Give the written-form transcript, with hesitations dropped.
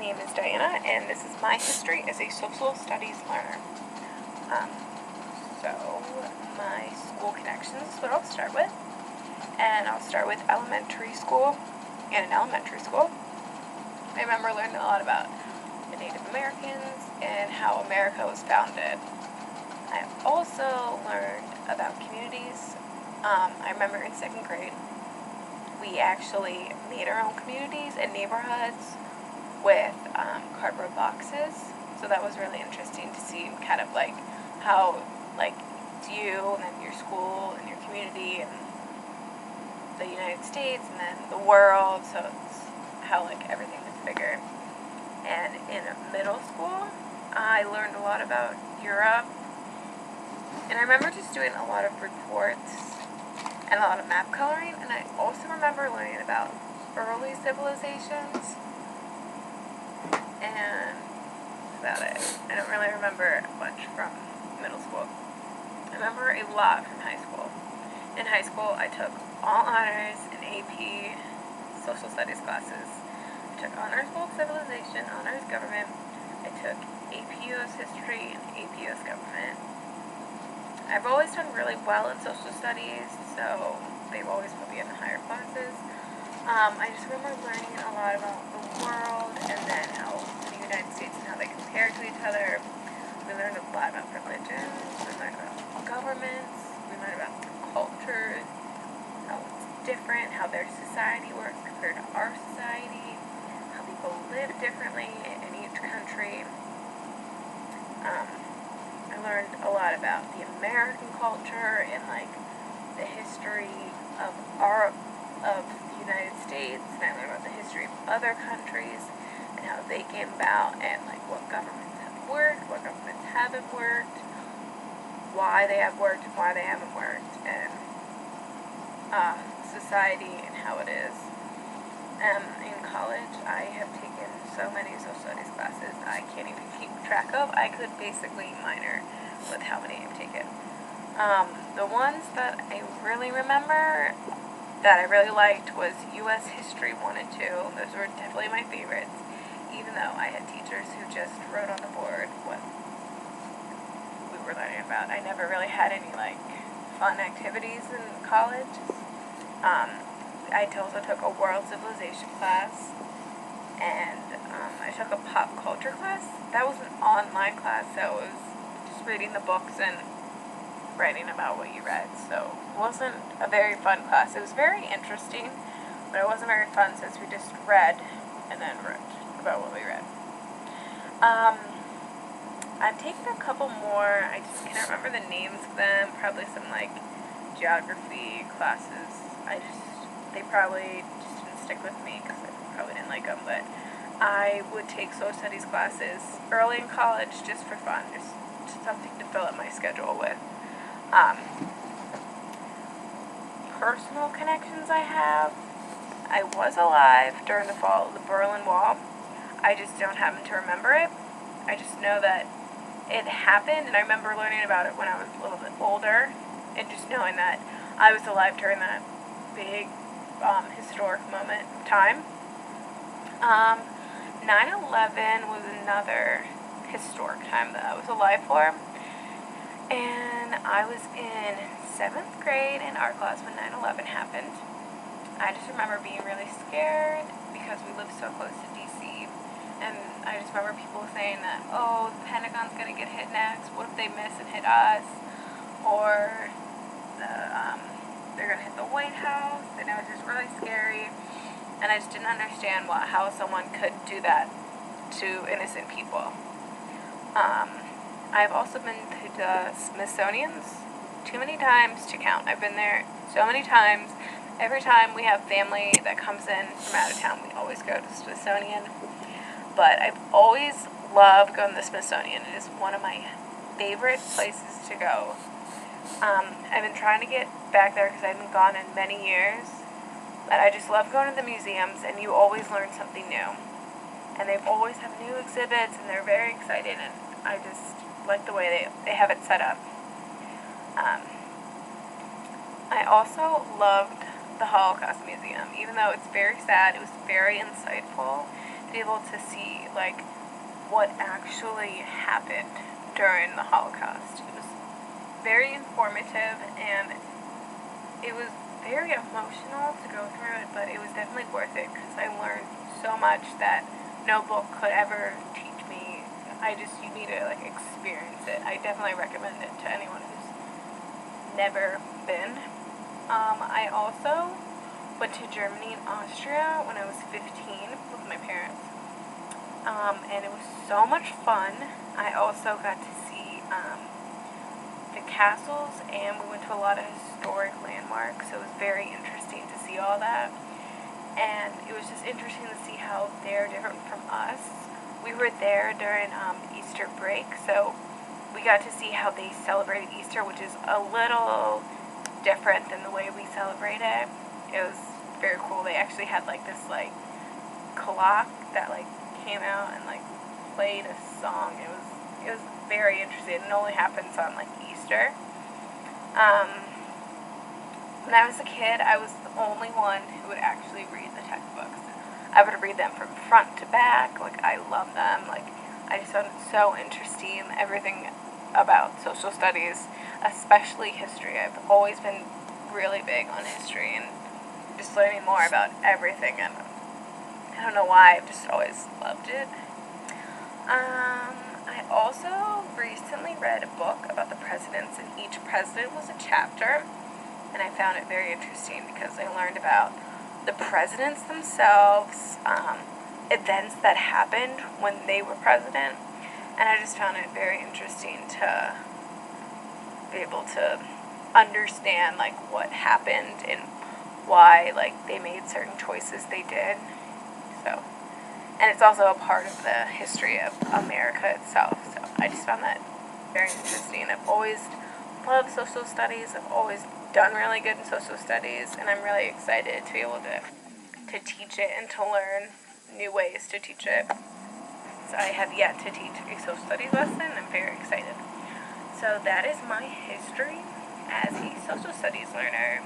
name is Diana, and this is my history as a social studies learner. So, my school connections is what I'll start with. And I'll start with elementary school. In an elementary school, I remember learning a lot about the Native Americans and how America was founded. I also learned about communities. I remember in 2nd grade, we actually made our own communities and neighborhoods with cardboard boxes. So that was really interesting to see kind of like how like you and then your school and your community and the United States and then the world. So it's how like everything is bigger. And in middle school, I learned a lot about Europe. And I remember just doing a lot of reports and a lot of map coloring. And I also remember learning about early civilizations. And that's about it. I don't really remember much from middle school. I remember a lot from high school. In high school, I took all honors and AP social studies classes. I took honors world civilization, honors government. I took AP US history and AP US government. I've always done really well in social studies, so they've always put me in the higher classes. I just remember learning a lot about the world and then how the United States and how they compare to each other. We learned a lot about religions, we learned about governments, we learned about cultures, how it's different, how their society works compared to our society, how people live differently in each country. I learned a lot about the American culture and like the history of the United States, and I learned about the history of other countries and how they came about and like what governments have worked, what governments haven't worked, why they have worked and why they haven't worked, and society and how it is. In college, I have taken so many social studies classes I can't even keep track of. I could basically minor with how many I've taken. The ones that I really remember that I really liked was U.S. History 1 and 2. Those were definitely my favorites, even though I had teachers who just wrote on the board what we were learning about. I never really had any like fun activities in college. I also took a world civilization class, and I took a pop culture class. That was an online class, so it was just reading the books and writing about what you read. So it wasn't a very fun class. It was very interesting, but it wasn't very fun since we just read and then wrote about what we read. I've taken a couple more. I just can't remember the names of them. Probably some like geography classes. They probably just didn't stick with me because I probably didn't like them. But I would take social studies classes early in college just for fun, just something to fill up my schedule with. Personal connections I have. I was alive during the fall of the Berlin Wall. I just don't happen to remember it. I just know that it happened, and I remember learning about it when I was a little bit older, and just knowing that I was alive during that big historic moment of time. 9/11 was another historic time that I was alive for, and I was in 7th grade in art class when 9/11 happened. I just remember being really scared because we lived so close to DC, and I just remember people saying that, oh, the Pentagon's going to get hit next, what if they miss and hit us, or they're going to hit the White House, and it was just really scary, and I just didn't understand how someone could do that to innocent people. I've also been to the Smithsonian's too many times to count. I've been there so many times. Every time we have family that comes in from out of town, we always go to the Smithsonian. But I've always loved going to the Smithsonian. It is one of my favorite places to go. I've been trying to get back there because I haven't gone in many years. But I just love going to the museums, and you always learn something new. And they always have new exhibits, and they're very exciting, and I just like the way they have it set up. I also loved the Holocaust Museum. Even though it's very sad, it was very insightful, be able to see, like, what actually happened during the Holocaust. It was very informative, and it was very emotional to go through it, but it was definitely worth it because I learned so much that no book could ever teach me. You need to, like, experience it. I definitely recommend it to anyone who's never been. I also went to Germany and Austria when I was 15 with my parents, and it was so much fun. I also got to see the castles, and we went to a lot of historic landmarks, so it was very interesting to see all that. And it was just interesting to see how they're different from us. We were there during Easter break, so we got to see how they celebrated Easter, which is a little different than the way we celebrate it. It was very cool. They actually had, like, this, like, clock that, like, came out and, like, played a song. It was very interesting. It only happens on, like, Easter. When I was a kid, I was the only one who would actually read the textbooks. I would read them from front to back. Like, I love them. Like, I just found it so interesting, everything about social studies, especially history. I've always been really big on history and just learning more about everything, and I don't know why, I've just always loved it. I also recently read a book about the presidents, and each president was a chapter, and I found it very interesting because I learned about the presidents themselves, events that happened when they were president, and I just found it very interesting to be able to understand, like, what happened and why, like, they made certain choices they did. So, and it's also a part of the history of America itself, so I just found that very interesting. I've always loved social studies. I've always done really good in social studies, and I'm really excited to be able to teach it and to learn new ways to teach it. So I have yet to teach a social studies lesson. I'm very excited. So that is my history as a social studies learner.